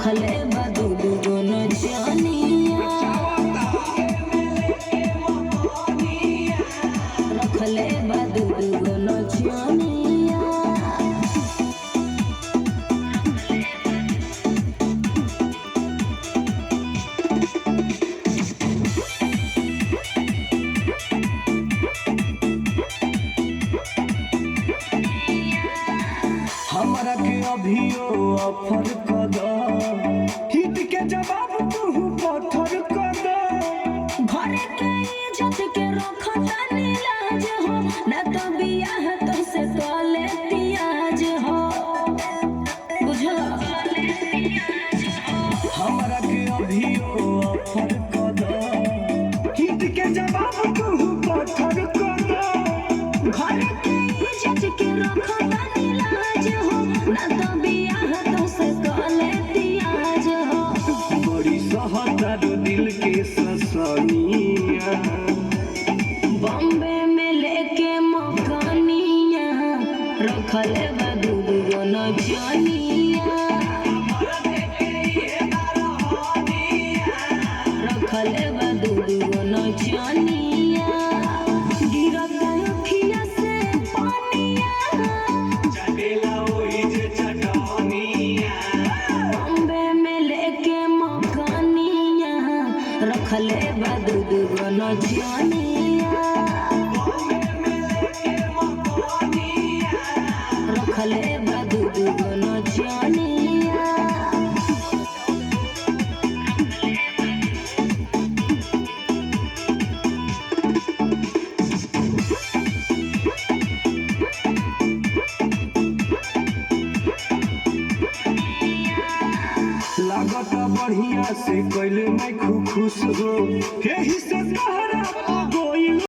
रखले बा दूध गोनो जानिया रखले बा दूध गोनो जानिया हमरा के अभियो ऑफर कर दो हिट के जवाब तू पत्थर कर दो घर के इज्जत के रखता नीलाज हो ना तो बियाह तो से तोले पियाज हो बुझला हमरा के अभियो ऑफर कर दो हिट के जवाब तू पत्थर कर दो घर के इज्जत के रखता नीलाज हो ना तो बियाह तो से तोले पियाज हो बड़ी सहतर दिल के ससनिया बॉम्बे में लेके मकानिया रखले बा दूध गोनो जानिया रखले बा दूध गोनो जानिया गिरता अखिया से पानिया चटेला ओई जे चटनिया बॉम्बे में लेके मकानिया रखले बा दूध गोनो जानिया रखले बा दूध गोनो जानिया लागत बढ़िया से कैले मैं खुश हो यही से तहरा गो